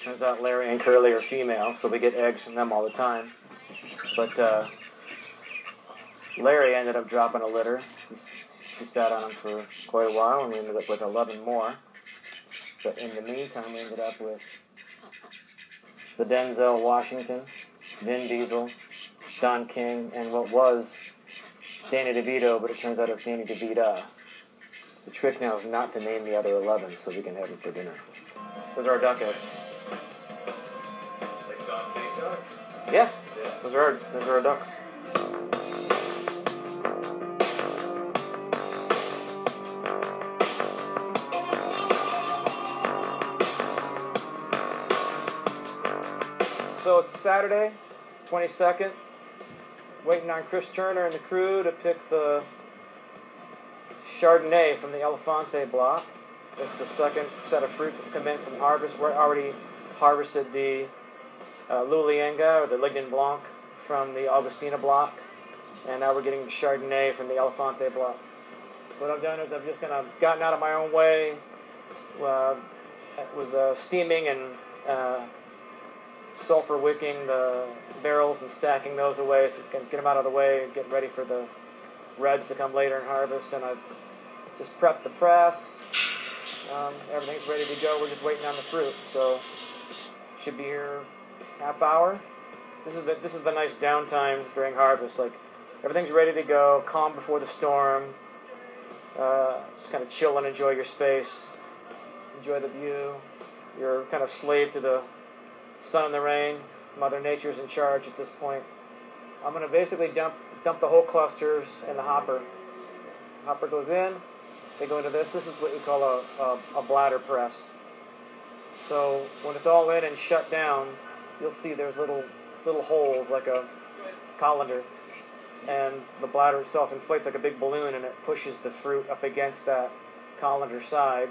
Turns out Larry and Curly are female, so we get eggs from them all the time. But Larry ended up dropping a litter. She sat on them for quite a while, and we ended up with 11 more. But in the meantime, we ended up with the Denzel Washington, Vin Diesel, Don King, and what was Danny DeVito, but it turns out it's Danny DeVita. The trick now is not to name the other 11 so we can have them for dinner. Those are our duck eggs. Like Don King ducks? Yeah, those are our ducks. So it's Saturday, 22nd, waiting on Chris Turner and the crew to pick the Chardonnay from the Elefante block. It's the second set of fruit that's come in from harvest. We already harvested the Lulienga, or the Lignan Blanc, from the Augustina block, and now we're getting the Chardonnay from the Elefante block. What I've done is I've just kind of gotten out of my own way. It was steaming and sulfur wicking the barrels and stacking those away so you can get them out of the way and get ready for the reds to come later in harvest. And I've just prepped the press. Everything's ready to go. We're just waiting on the fruit. So should be here half hour. This is the nice downtime during harvest. Like everything's ready to go, calm before the storm. Just kind of chill and enjoy your space. Enjoy the view. You're kind of slave to the sun and the rain. Mother Nature's in charge at this point. I'm going to basically dump the whole clusters in the hopper. The hopper goes in. They go into this. This is what we call a bladder press. So when it's all in and shut down, you'll see there's little holes like a colander, and the bladder itself inflates like a big balloon, and it pushes the fruit up against that colander side,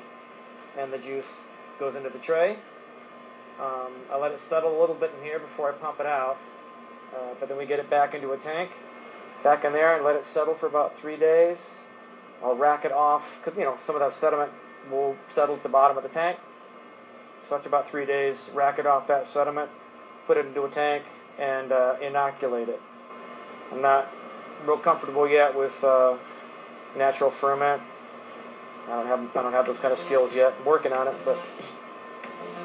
and the juice goes into the tray. I let it settle a little bit in here before I pump it out, but then we get it back into a tank, back in there, and let it settle for about 3 days. I'll rack it off, because some of that sediment will settle at the bottom of the tank. So after about 3 days, rack it off that sediment, put it into a tank, and inoculate it. I'm not real comfortable yet with natural ferment. I don't have those kind of skills yet. I'm working on it, but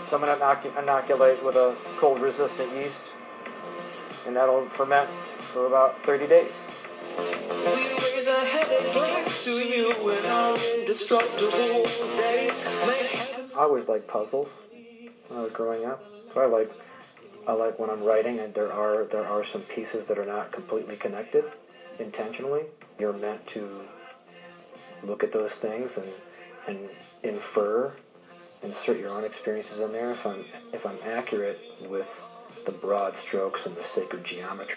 so I'm going to inoculate with a cold-resistant yeast, and that'll ferment for about 30 days. We raise a heavy glass to you in our indestructible days. I always liked puzzles when I was growing up. So I like when I'm writing and there are some pieces that are not completely connected intentionally. You're meant to look at those things and infer, insert your own experiences in there. If I'm accurate with the broad strokes and the sacred geometry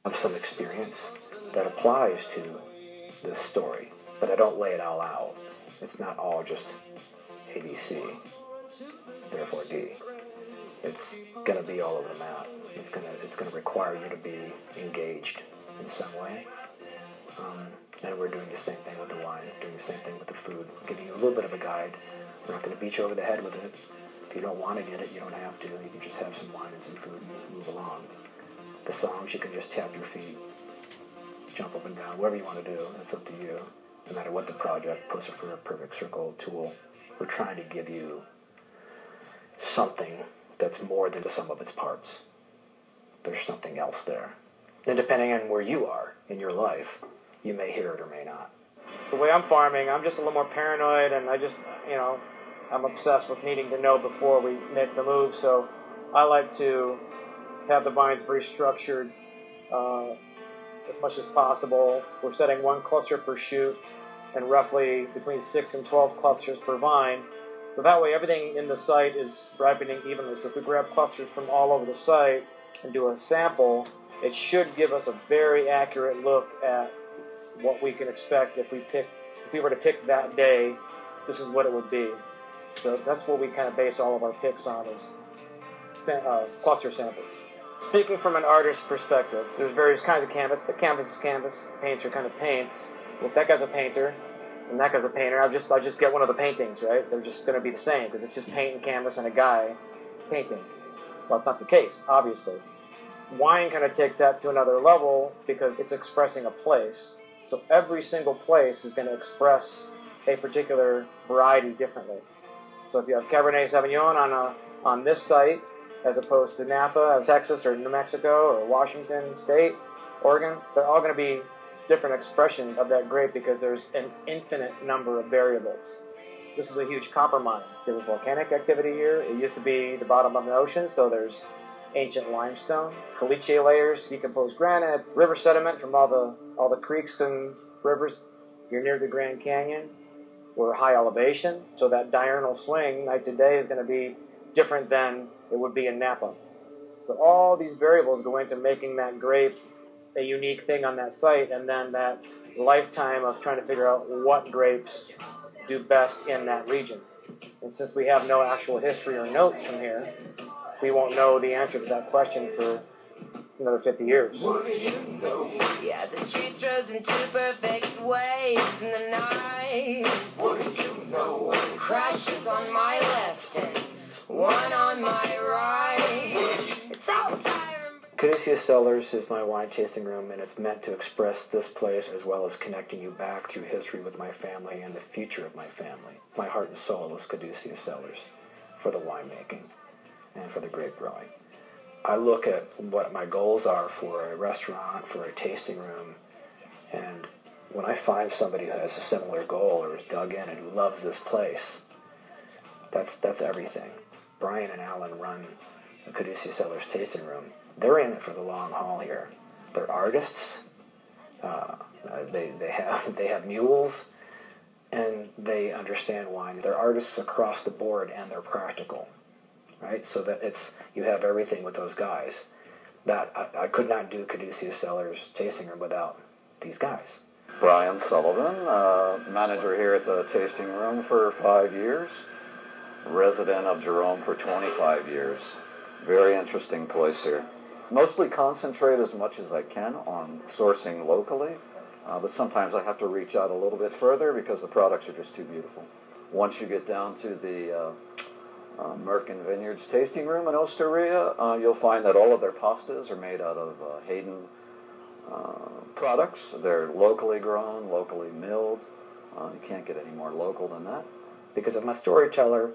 of some experience that applies to this story, but I don't lay it all out. It's not all just ABC, therefore D. It's going to be all over the map. It's going to require you to be engaged in some way. And we're doing the same thing with the wine, doing the same thing with the food. We're giving you a little bit of a guide. We're not going to beat you over the head with it. If you don't want to get it, you don't have to. You can just have some wine and some food and move along. The songs, you can just tap your feet, jump up and down, whatever you want to do. That's up to you. No matter what the project, Puscifer, Perfect Circle, Tool, we're trying to give you something that's more than the sum of its parts. There's something else there. And depending on where you are in your life, you may hear it or may not. The way I'm farming, I'm just a little more paranoid, and I'm obsessed with needing to know before we make the move, so I like to have the vines very structured as much as possible. We're setting 1 cluster per shoot and roughly between 6 and 12 clusters per vine. So that way everything in the site is ripening evenly. So if we grab clusters from all over the site and do a sample, it should give us a very accurate look at what we can expect if we were to pick that day. This is what it would be. So that's what we kind of base all of our picks on, is cluster samples. Speaking from an artist's perspective, there's various kinds of canvas, but canvas is canvas, paints are kind of paints. If that guy's a painter, and that guy's a painter, I'll just get one of the paintings, right? They're just going to be the same, because it's just paint and canvas and a guy painting. Well, it's not the case, obviously. Wine kind of takes that to another level, because it's expressing a place. So every single place is going to express a particular variety differently. So if you have Cabernet Sauvignon on this site, as opposed to Napa, Texas, or New Mexico, or Washington State, Oregon, they're all going to be different expressions of that grape because there's an infinite number of variables. This is a huge copper mine. There's volcanic activity here. It used to be the bottom of the ocean, so there's ancient limestone, caliche layers, decomposed granite, river sediment from all the creeks and rivers. You're near the Grand Canyon. We're high elevation, so that diurnal swing night to day is going to be different than it would be in Napa. So all these variables go into making that grape a unique thing on that site, and then that lifetime of trying to figure out what grapes do best in that region. And since we have no actual history or notes from here, we won't know the answer to that question for another 50 years. Yeah, the street rose in two perfect waves in the night. What do you know? Crashes on my left and one on my right. It's all fire. Caduceus Cellars is my wine tasting room, and it's meant to express this place as well as connecting you back through history with my family and the future of my family. My heart and soul is Caduceus Cellars for the winemaking and for the grape growing. I look at what my goals are for a restaurant, for a tasting room, and when I find somebody who has a similar goal or is dug in and who loves this place, that's everything. Brian and Alan run the Caduceus Cellars tasting room. They're in it for the long haul here. They're artists. They have mules, and they understand wine. They're artists across the board, and they're practical, right? So that you have everything with those guys. That I could not do Caduceus Cellars tasting room without these guys. Brian Sullivan, manager here at the tasting room for 5 years, resident of Jerome for 25 years. Very interesting place here. Mostly concentrate as much as I can on sourcing locally, but sometimes I have to reach out a little bit further because the products are just too beautiful. Once you get down to the Merkin Vineyards tasting room in Osteria, you'll find that all of their pastas are made out of Hayden products. They're locally grown, locally milled. You can't get any more local than that. Because I'm a storyteller,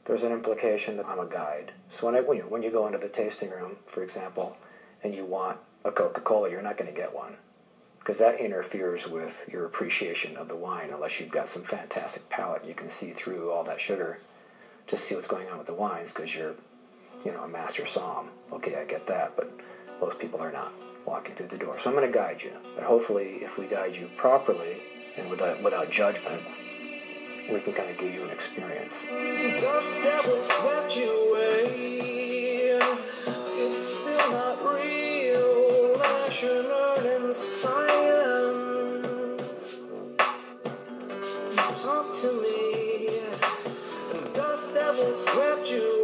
there's an implication that I'm a guide. So when you go into the tasting room, for example, and you want a Coca-Cola, you're not going to get one. Because that interferes with your appreciation of the wine, unless you've got some fantastic palate. You can see through all that sugar to see what's going on with the wines, because you're, a master somm. Okay, I get that, but most people are not walking through the door. So I'm going to guide you. But hopefully, if we guide you properly and without judgment, we can kind of give you an experience. Dust devil swept you away. It's still not real. I should learn in science. Talk to me. Dust devil swept you